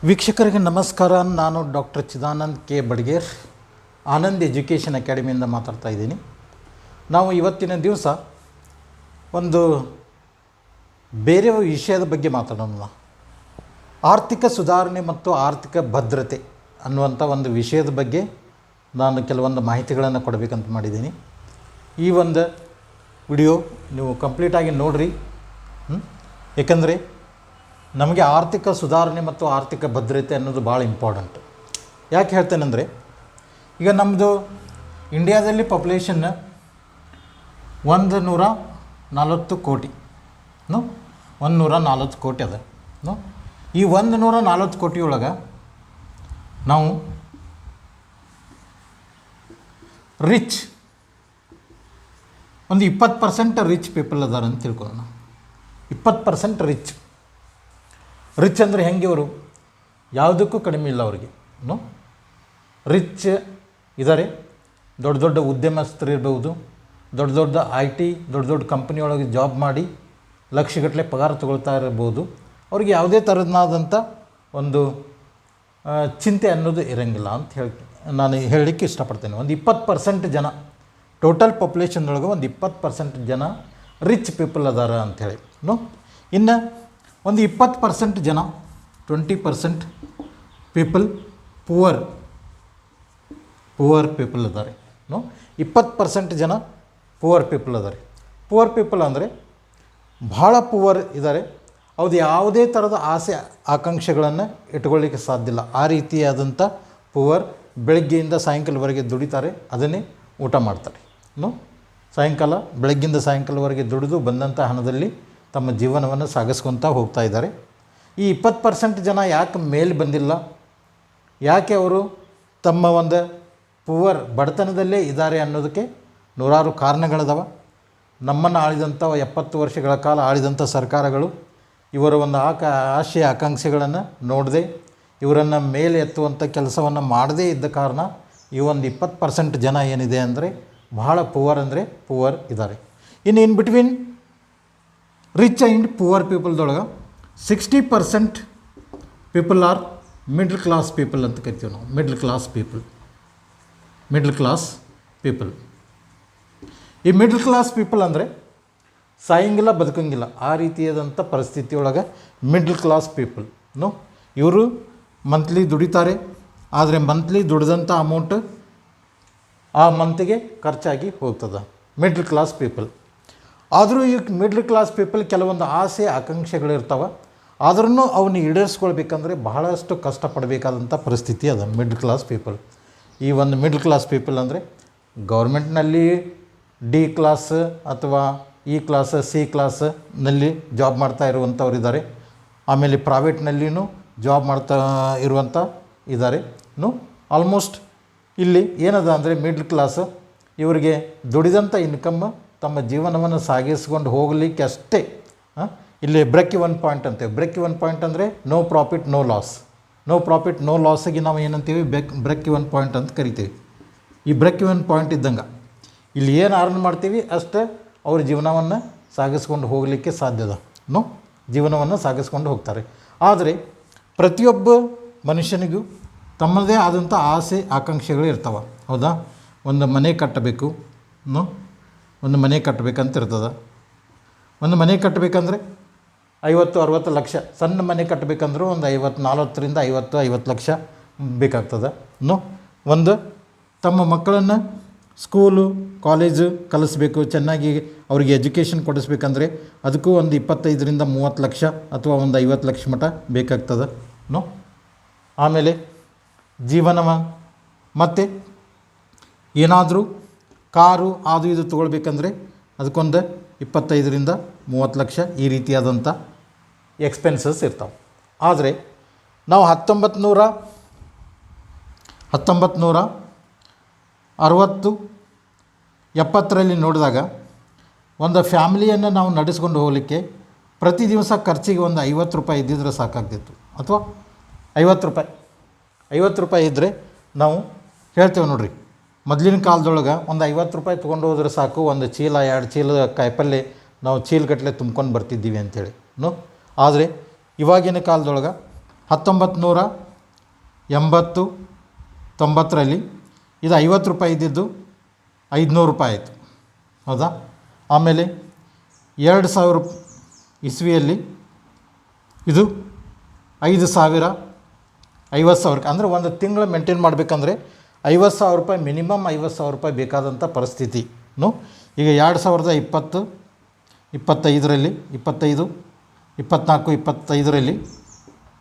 ವೀಕ್ಷಕರಿಗೆ ನಮಸ್ಕಾರ. ನಾನು doctor Chidanand K Badiger, Anand education ಅಕಾಡೆಮಿಯಿಂದ ಮಾತಾಡ್ತಾ ಇದ್ದೀನಿ. ನಾವು ಇವತ್ತಿನ ದಿವಸ ಒಂದು ಬೇರೆ ವಿಷಯದ ಬಗ್ಗೆ ಮಾತಾಡೋಣ. ಆರ್ಥಿಕ ಸುಧಾರಣೆ ಮತ್ತು ಆರ್ಥಿಕ ಭದ್ರತೆ ಅನ್ನುವಂಥ ಒಂದು ವಿಷಯದ ಬಗ್ಗೆ ನಾನು ಕೆಲವೊಂದು ಮಾಹಿತಿಗಳನ್ನು ಕೊಡಬೇಕಂತ ಮಾಡಿದ್ದೀನಿ. ಈ ಒಂದು ವಿಡಿಯೋ ನೀವು ಕಂಪ್ಲೀಟಾಗಿ ನೋಡಿರಿ. ಏಕೆಂದರೆ ನಮಗೆ ಆರ್ಥಿಕ ಸುಧಾರಣೆ ಮತ್ತು ಆರ್ಥಿಕ ಭದ್ರತೆ ಅನ್ನೋದು ಭಾಳ ಇಂಪಾರ್ಟೆಂಟ್. ಯಾಕೆ ಹೇಳ್ತೇನೆಂದರೆ, ಈಗ ನಮ್ಮದು ಇಂಡಿಯಾದಲ್ಲಿ ಪಾಪ್ಯುಲೇಷನ್ 140 ಕೋಟಿ 140 ಕೋಟಿ ಅದ. ಈ 140 ಕೋಟಿಯೊಳಗೆ ನಾವು ರಿಚ್ ಒಂದು 20% ರಿಚ್ ಪೀಪಲ್ ಅದಾರ ಅಂತ ತಿಳ್ಕೊಳ್ಳೋಣ. 20% ರಿಚ್ ಅಂದರೆ ಹೆಂಗೆ? ಅವರು ಯಾವುದಕ್ಕೂ ಕಡಿಮೆ ಇಲ್ಲ ಅವ್ರಿಗೆ. ರಿಚ್ ಇದ್ದಾರೆ. ದೊಡ್ಡ ದೊಡ್ಡ ಉದ್ಯಮಸ್ಥರು ಇರ್ಬೋದು, ದೊಡ್ಡ ದೊಡ್ಡ IT ದೊಡ್ಡ ದೊಡ್ಡ ಕಂಪ್ನಿಯೊಳಗೆ ಜಾಬ್ ಮಾಡಿ ಲಕ್ಷಗಟ್ಟಲೆ ಪಗಾರ ತೊಗೊಳ್ತಾ ಇರ್ಬೋದು. ಅವ್ರಿಗೆ ಯಾವುದೇ ಥರದಾದಂಥ ಒಂದು ಚಿಂತೆ ಅನ್ನೋದು ಇರೋಂಗಿಲ್ಲ ಅಂತ ನಾನು ಹೇಳಲಿಕ್ಕೆ ಇಷ್ಟಪಡ್ತೇನೆ. ಒಂದು 20% ಜನ ಟೋಟಲ್ ಪಾಪ್ಯುಲೇಷನ್ದೊಳಗೆ ಒಂದು 20% ಜನ ರಿಚ್ ಪೀಪಲ್ ಅದಾರ ಅಂಥೇಳಿ. ಇನ್ನು ಒಂದು 20% ಜನ 20% ಪೀಪಲ್ ಪುವರ್ ಪೀಪಲ್ ಅದಾರೆ. 20% ಜನ ಪುವರ್ ಪೀಪಲ್ ಅದಾರೆ. ಪುವರ್ ಪೀಪಲ್ ಅಂದರೆ ಭಾಳ ಪುವರ್ ಇದ್ದಾರೆ. ಅವ್ದು ಯಾವುದೇ ಥರದ ಆಸೆ ಆಕಾಂಕ್ಷೆಗಳನ್ನು ಇಟ್ಕೊಳ್ಳಿಕ್ಕೆ ಸಾಧ್ಯ ಇಲ್ಲ. ಆ ರೀತಿಯಾದಂಥ ಪುವರ್ ಬೆಳಗ್ಗೆಯಿಂದ ಸಾಯಂಕಾಲವರೆಗೆ ದುಡಿತಾರೆ, ಅದನ್ನೇ ಊಟ ಮಾಡ್ತಾರೆ. ಸಾಯಂಕಾಲ ಬೆಳಗ್ಗಿಂದ ಸಾಯಂಕಾಲವರೆಗೆ ದುಡಿದು ಬಂದಂಥ ಹಣದಲ್ಲಿ ತಮ್ಮ ಜೀವನವನ್ನು ಸಾಗಿಸ್ಕೊತಾ ಹೋಗ್ತಾ ಇದ್ದಾರೆ. ಈ 20% ಜನ ಯಾಕೆ ಮೇಲೆ ಬಂದಿಲ್ಲ? ಯಾಕೆ ಅವರು ತಮ್ಮ ಒಂದು ಬಡತನದಲ್ಲೇ ಇದ್ದಾರೆ ಅನ್ನೋದಕ್ಕೆ ನೂರಾರು ಕಾರಣಗಳಿದಾವೆ. ನಮ್ಮನ್ನು ಆಳಿದಂಥ 70 ವರ್ಷಗಳ ಕಾಲ ಆಳಿದಂಥ ಸರ್ಕಾರಗಳು ಇವರ ಒಂದು ಆಶೆ ಆಕಾಂಕ್ಷೆಗಳನ್ನು ನೋಡದೆ, ಇವರನ್ನು ಮೇಲೆ ಎತ್ತುವಂಥ ಕೆಲಸವನ್ನು ಮಾಡದೇ ಇದ್ದ ಕಾರಣ ಈ ಒಂದು 20% ಜನ ಏನಿದೆ ಅಂದರೆ ಬಹಳ ಪುವರ್ ಇದ್ದಾರೆ. In between rich and poor ಪೀಪಲ್ದೊಳಗೆ 60% people are middle class people ಅಂತ ಕರಿತೀವಿ ನಾವು. ಮಿಡ್ಲ್ ಕ್ಲಾಸ್ ಈ ಮಿಡ್ಲ್ ಕ್ಲಾಸ್ ಪೀಪಲ್ ಅಂದರೆ ಸಾಯಂಗಿಲ್ಲ ಬದುಕಂಗಿಲ್ಲ ಆ ರೀತಿಯಾದಂಥ ಪರಿಸ್ಥಿತಿಯೊಳಗೆ ಮಿಡ್ಲ್ ಕ್ಲಾಸ್ ಪೀಪಲ್. ಇವರು ಮಂತ್ಲಿ ದುಡಿತಾರೆ, ಆದರೆ ಮಂತ್ಲಿ ದುಡಿದಂಥ ಅಮೌಂಟ್ ಆ ಮಂತಿಗೆ ಖರ್ಚಾಗಿ ಹೋಗ್ತದೆ. Middle class people. ಆದರೂ ಈ ಮಿಡ್ಲ್ ಕ್ಲಾಸ್ ಪೀಪಲ್ ಕೆಲವೊಂದು ಆಸೆ ಆಕಾಂಕ್ಷೆಗಳಿರ್ತಾವೆ. ಆದ್ರೂ ಅವನ್ನ ಈಡೇರಿಸ್ಕೊಳ್ಬೇಕಂದ್ರೆ ಬಹಳಷ್ಟು ಕಷ್ಟಪಡಬೇಕಾದಂಥ ಪರಿಸ್ಥಿತಿ ಅದ ಮಿಡ್ಲ್ ಕ್ಲಾಸ್ ಪೀಪಲ್. ಈ ಒಂದು ಮಿಡ್ಲ್ ಕ್ಲಾಸ್ ಪೀಪಲ್ ಅಂದರೆ ಗೌರ್ಮೆಂಟ್ನಲ್ಲಿ D ಕ್ಲಾಸ್ ಅಥವಾ E ಕ್ಲಾಸ್ C ಕ್ಲಾಸ್ನಲ್ಲಿ ಜಾಬ್ ಮಾಡ್ತಾ ಇರುವಂಥವ್ರು ಇದ್ದಾರೆ. ಆಮೇಲೆ ಪ್ರೈವೇಟ್ನಲ್ಲಿಯೂ ಜಾಬ್ ಮಾಡ್ತಾ ಇರುವಂಥ ಇದ್ದಾರೆ. ಆಲ್ಮೋಸ್ಟ್ ಇಲ್ಲಿ ಏನದ ಅಂದರೆ ಮಿಡ್ಲ್ ಕ್ಲಾಸ್ ಇವರಿಗೆ ದುಡಿದಂಥ ಇನ್ಕಮ್ ತಮ್ಮ ಜೀವನವನ್ನು ಸಾಗಿಸ್ಕೊಂಡು ಹೋಗಲಿಕ್ಕೆ ಅಷ್ಟೇ. ಇಲ್ಲಿ ಬ್ರೇಕ್ ಇವನ್ ಪಾಯಿಂಟ್ ಅಂತೇವೆ. ಬ್ರೇಕ್ ಇವನ್ ಪಾಯಿಂಟ್ ಅಂದರೆ ನೋ ಪ್ರಾಫಿಟ್ ನೋ ಲಾಸಿಗೆ ನಾವು ಏನಂತೀವಿ? ಬ್ರೇಕ್ ಇವನ್ ಪಾಯಿಂಟ್ ಅಂತ ಕರಿತೀವಿ. ಈ ಬ್ರೇಕ್ ಇವನ್ ಪಾಯಿಂಟ್ ಇದ್ದಂಗೆ ಇಲ್ಲಿ ಏನು ಅರ್ನ್ ಮಾಡ್ತೀವಿ ಅಷ್ಟೇ ಅವ್ರ ಜೀವನವನ್ನು ಸಾಗಿಸ್ಕೊಂಡು ಹೋಗಲಿಕ್ಕೆ ಸಾಧ್ಯದ. ಜೀವನವನ್ನು ಸಾಗಿಸ್ಕೊಂಡು ಹೋಗ್ತಾರೆ. ಆದರೆ ಪ್ರತಿಯೊಬ್ಬ ಮನುಷ್ಯನಿಗೂ ತಮ್ಮದೇ ಆದಂಥ ಆಸೆ ಆಕಾಂಕ್ಷೆಗಳು ಇರ್ತವೆ. ಹೌದಾ? ಒಂದು ಮನೆ ಕಟ್ಟಬೇಕು, ಒಂದು ಮನೆ ಕಟ್ಟಬೇಕಂತ ಇರ್ತದೆ. ಒಂದು ಮನೆ ಕಟ್ಟಬೇಕಂದ್ರೆ 50-60 ಲಕ್ಷ. ಸಣ್ಣ ಮನೆ ಕಟ್ಟಬೇಕಂದ್ರೂ ಒಂದು 40ರಿಂದ 50 ಲಕ್ಷ ಬೇಕಾಗ್ತದೆ. ಒಂದು ತಮ್ಮ ಮಕ್ಕಳನ್ನು ಸ್ಕೂಲು ಕಾಲೇಜು ಕಲಿಸ್ಬೇಕು, ಚೆನ್ನಾಗಿ ಅವ್ರಿಗೆ ಎಜುಕೇಷನ್ ಕೊಡಿಸ್ಬೇಕಂದ್ರೆ ಅದಕ್ಕೂ ಒಂದು 25ರಿಂದ 30 ಲಕ್ಷ ಅಥವಾ ಒಂದು 50 ಲಕ್ಷ ಮಟ್ಟ ಬೇಕಾಗ್ತದೆ. ಆಮೇಲೆ ಜೀವನ ಮತ್ತು ಏನಾದರೂ ಕಾರು ಅದು ಇದು ತೊಗೊಳ್ಬೇಕಂದ್ರೆ ಅದಕ್ಕೊಂದು 25ರಿಂದ 30 ಲಕ್ಷ ಈ ರೀತಿಯಾದಂಥ ಎಕ್ಸ್ಪೆನ್ಸಸ್ ಇರ್ತಾವೆ. ಆದರೆ ನಾವು 1960-70ರಲ್ಲಿ ನೋಡಿದಾಗ ಒಂದು ಫ್ಯಾಮಿಲಿಯನ್ನು ನಾವು ನಡೆಸ್ಕೊಂಡು ಹೋಗಲಿಕ್ಕೆ ಪ್ರತಿ ದಿವಸ ಖರ್ಚಿಗೆ ಒಂದು 50 ರೂಪಾಯಿ ಇದ್ದಿದ್ರೆ ಸಾಕಾಗ್ತಿತ್ತು. ಅಥವಾ 50 ರೂಪಾಯಿ ಇದ್ದರೆ ನಾವು ಹೇಳ್ತೇವೆ ನೋಡಿರಿ, ಮೊದಲಿನ ಕಾಲದೊಳಗೆ ಒಂದು 50 ರೂಪಾಯಿ ತೊಗೊಂಡು ಹೋದ್ರೆ ಸಾಕು, ಒಂದು ಚೀಲ 2 ಚೀಲ ಕಾಯಿಪಲ್ಲೆ ನಾವು ಚೀಲಗಟ್ಟಲೆ ತುಂಬ್ಕೊಂಡು ಬರ್ತಿದ್ದೀವಿ ಅಂಥೇಳಿ. ಆದರೆ ಇವಾಗಿನ ಕಾಲದೊಳಗೆ 1980-90ರಲ್ಲಿ ಇದು 50 ರೂಪಾಯಿ ಇದ್ದಿದ್ದು 500 ರೂಪಾಯಿ ಆಯಿತು, ಹೌದಾ. ಆಮೇಲೆ 2000 ಇಸ್ವಿಯಲ್ಲಿ ಇದು 5,000, 50,000 ಅಂದರೆ ಒಂದು ತಿಂಗಳು ಮೇಂಟೈನ್ ಮಾಡಬೇಕಂದ್ರೆ 50,000 ರೂಪಾಯಿ, ಮಿನಿಮಮ್ 50,000 ರೂಪಾಯಿ ಬೇಕಾದಂಥ ಪರಿಸ್ಥಿತಿನೂ ಈಗ 2020, 25ರಲ್ಲಿ 25, 24, 25ರಲ್ಲಿ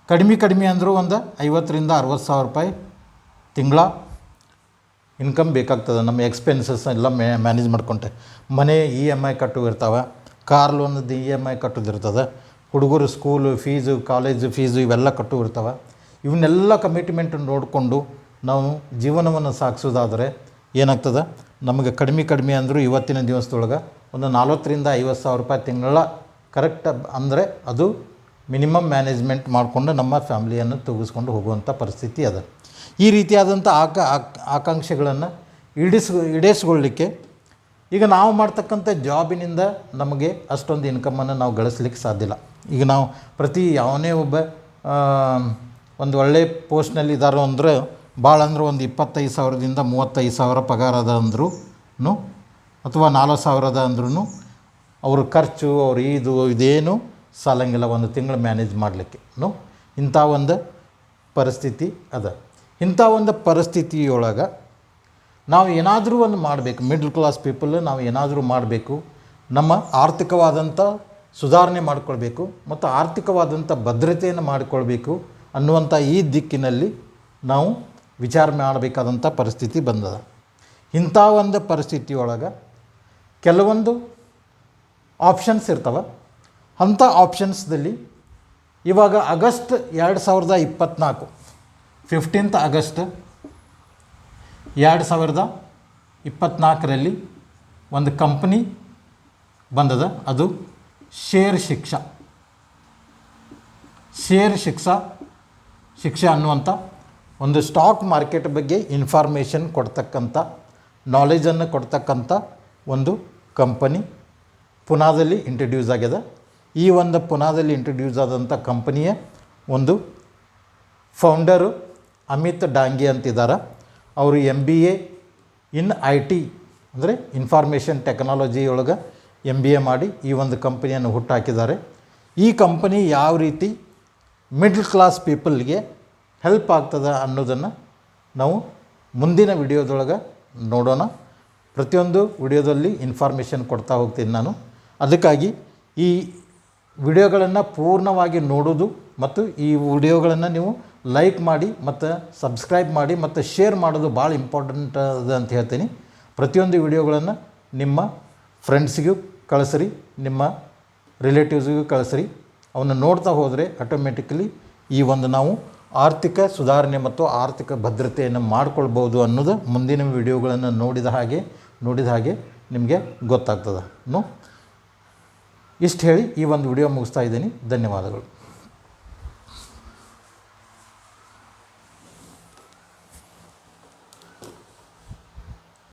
ಕಡಿಮೆ ಅಂದರೂ ಒಂದು 50,000-60,000 ರೂಪಾಯಿ ತಿಂಗಳ ಇನ್ಕಮ್ ಬೇಕಾಗ್ತದೆ. ನಮ್ಮ ಎಕ್ಸ್ಪೆನ್ಸಸ್ ಎಲ್ಲ ಮ್ಯಾನೇಜ್ ಮಾಡ್ಕೊಂಡೆ ಮನೆ EMI ಕಟ್ಟುವಿರ್ತಾವೆ, ಕಾರ್ ಲೋನದ್ದು EMI ಕಟ್ಟೋದಿರ್ತದೆ, ಹುಡುಗರು ಸ್ಕೂಲು ಫೀಸು, ಕಾಲೇಜು ಫೀಸು ಇವೆಲ್ಲ ಕಟ್ಟುವಿರ್ತಾವೆ. ಇವನ್ನೆಲ್ಲ ಕಮಿಟ್ಮೆಂಟ್ ನೋಡಿಕೊಂಡು ನಾವು ಜೀವನವನ್ನು ಸಾಗಿಸೋದಾದರೆ ಏನಾಗ್ತದೆ, ನಮಗೆ ಕಡಿಮೆ ಅಂದರೂ ಇವತ್ತಿನ ದಿವಸದೊಳಗೆ ಒಂದು 40,000-50,000 ರೂಪಾಯಿ ತಿಂಗಳ ಕರೆಕ್ಟ್ ಅಂದರೆ ಅದು ಮಿನಿಮಮ್ ಮ್ಯಾನೇಜ್ಮೆಂಟ್ ಮಾಡಿಕೊಂಡು ನಮ್ಮ ಫ್ಯಾಮ್ಲಿಯನ್ನು ತೂಗಿಸ್ಕೊಂಡು ಹೋಗುವಂಥ ಪರಿಸ್ಥಿತಿ ಅದ. ಈ ರೀತಿಯಾದಂಥ ಆಕಾಂಕ್ಷೆಗಳನ್ನು ಈಡೇರಿಸ್ಕೊಳ್ಳಿಕ್ಕೆ ಈಗ ನಾವು ಮಾಡ್ತಕ್ಕಂಥ ಜಾಬಿನಿಂದ ನಮಗೆ ಅಷ್ಟೊಂದು ಇನ್ಕಮನ್ನು ನಾವು ಗಳಿಸ್ಲಿಕ್ಕೆ ಸಾಧ್ಯ ಇಲ್ಲ. ಈಗ ನಾವು ಯಾವನೇ ಒಬ್ಬ ಒಂದು ಒಳ್ಳೆ ಪೋಸ್ಟ್ನಲ್ಲಿ ಇದ್ದಾರೋ ಅಂದರೆ ಭಾಳ ಅಂದ್ರೆ ಒಂದು 25,000-35,000 ಪಗಾರ ಅದ ಅಂದ್ರೂ ಅಥವಾ 4,000 ಅದ ಅಂದ್ರೂ ಅವ್ರ ಖರ್ಚು ಇದೇನು ಸಾಲಂಗಿಲ್ಲ ಒಂದು ತಿಂಗಳು ಮ್ಯಾನೇಜ್ ಮಾಡಲಿಕ್ಕೆ. ಇಂಥ ಒಂದು ಪರಿಸ್ಥಿತಿ ಅದ. ಇಂಥ ಒಂದು ಪರಿಸ್ಥಿತಿಯೊಳಗೆ ನಾವು ಏನಾದರೂ ಒಂದು ಮಾಡಬೇಕು, ಮಿಡ್ಲ್ ಕ್ಲಾಸ್ ಪೀಪಲ್ ನಾವು ಏನಾದರೂ ಮಾಡಬೇಕು, ನಮ್ಮ ಆರ್ಥಿಕವಾದಂಥ ಸುಧಾರಣೆ ಮಾಡಿಕೊಳ್ಬೇಕು ಮತ್ತು ಆರ್ಥಿಕವಾದಂಥ ಭದ್ರತೆಯನ್ನು ಮಾಡಿಕೊಳ್ಬೇಕು ಅನ್ನುವಂಥ ಈ ದಿಕ್ಕಿನಲ್ಲಿ ನಾವು ವಿಚಾರ ಮಾಡಬೇಕಾದಂಥ ಪರಿಸ್ಥಿತಿ ಬಂದದ. ಇಂಥ ಒಂದು ಪರಿಸ್ಥಿತಿಯೊಳಗೆ ಕೆಲವೊಂದು ಆಪ್ಷನ್ಸ್ ಇರ್ತವೆ. ಅಂಥ ಆಪ್ಷನ್ಸ್ದಲ್ಲಿ ಇವಾಗ ಆಗಸ್ಟ್ 2024 15th ಆಗಸ್ಟ್ 2024ರಲ್ಲಿ ಒಂದು ಕಂಪ್ನಿ ಬಂದದ. ಅದು ಶೇರ್ ಶಿಕ್ಷಾ ಅನ್ನುವಂಥ ಒಂದು ಸ್ಟಾಕ್ ಮಾರ್ಕೆಟ್ ಬಗ್ಗೆ ಇನ್ಫಾರ್ಮೇಷನ್ ಕೊಡ್ತಕ್ಕಂಥ, ನಾಲೆಜನ್ನು ಕೊಡ್ತಕ್ಕಂಥ ಒಂದು ಕಂಪನಿ ಪುನಾದಲ್ಲಿ ಇಂಟ್ರಡ್ಯೂಸ್ ಆಗ್ಯದ. ಈ ಒಂದು ಪುನಾದಲ್ಲಿ ಇಂಟ್ರಡ್ಯೂಸ್ ಆದಂಥ ಕಂಪನಿಯ ಒಂದು ಫೌಂಡರು ಅಮಿತ್ ಡಾಂಗೆ ಅಂತಿದ್ದಾರೆ. ಅವರು MBA ಇನ್ IT ಅಂದರೆ ಇನ್ಫಾರ್ಮೇಷನ್ ಟೆಕ್ನಾಲಜಿ ಒಳಗೆ MBA ಮಾಡಿ ಈ ಒಂದು ಕಂಪನಿಯನ್ನು ಹುಟ್ಟಾಕಿದ್ದಾರೆ. ಈ ಕಂಪನಿ ಯಾವ ರೀತಿ ಮಿಡ್ಲ್ ಕ್ಲಾಸ್ ಪೀಪಲ್ಗೆ ಹೆಲ್ಪ್ ಆಗ್ತದೆ ಅನ್ನೋದನ್ನು ನಾವು ಮುಂದಿನ ವಿಡಿಯೋದೊಳಗೆ ನೋಡೋಣ. ಪ್ರತಿಯೊಂದು ವಿಡಿಯೋದಲ್ಲಿ ಇನ್ಫಾರ್ಮೇಷನ್ ಕೊಡ್ತಾ ಹೋಗ್ತೀನಿ ನಾನು. ಅದಕ್ಕಾಗಿ ಈ ವಿಡಿಯೋಗಳನ್ನು ಪೂರ್ಣವಾಗಿ ನೋಡೋದು ಮತ್ತು ಈ ವಿಡಿಯೋಗಳನ್ನು ನೀವು ಲೈಕ್ ಮಾಡಿ ಮತ್ತು ಸಬ್ಸ್ಕ್ರೈಬ್ ಮಾಡಿ ಮತ್ತು ಶೇರ್ ಮಾಡೋದು ಭಾಳ ಇಂಪಾರ್ಟೆಂಟ್ ಅದ ಅಂತ ಹೇಳ್ತೀನಿ. ಪ್ರತಿಯೊಂದು ವಿಡಿಯೋಗಳನ್ನು ನಿಮ್ಮ ಫ್ರೆಂಡ್ಸಿಗೂ ಕಳಿಸ್ರಿ, ನಿಮ್ಮ ರಿಲೇಟಿವ್ಸ್ಗೂ ಕಳಿಸ್ರಿ. ಅವನ್ನ ನೋಡ್ತಾ ಹೋದರೆ ಆಟೋಮೆಟಿಕಲಿ ಈ ಒಂದು ನಾವು ಆರ್ಥಿಕ ಸುಧಾರಣೆ ಮತ್ತು ಆರ್ಥಿಕ ಭದ್ರತೆಯನ್ನು ಮಾಡಿಕೊಳ್ಬೋದು ಅನ್ನೋದು ಮುಂದಿನ ವಿಡಿಯೋಗಳನ್ನು ನೋಡಿದ ಹಾಗೆ ನಿಮಗೆ ಗೊತ್ತಾಗ್ತದೆ. ಇಷ್ಟು ಹೇಳಿ ಈ ಒಂದು ವಿಡಿಯೋ ಮುಗಿಸ್ತಾ ಇದ್ದೀನಿ. ಧನ್ಯವಾದಗಳು.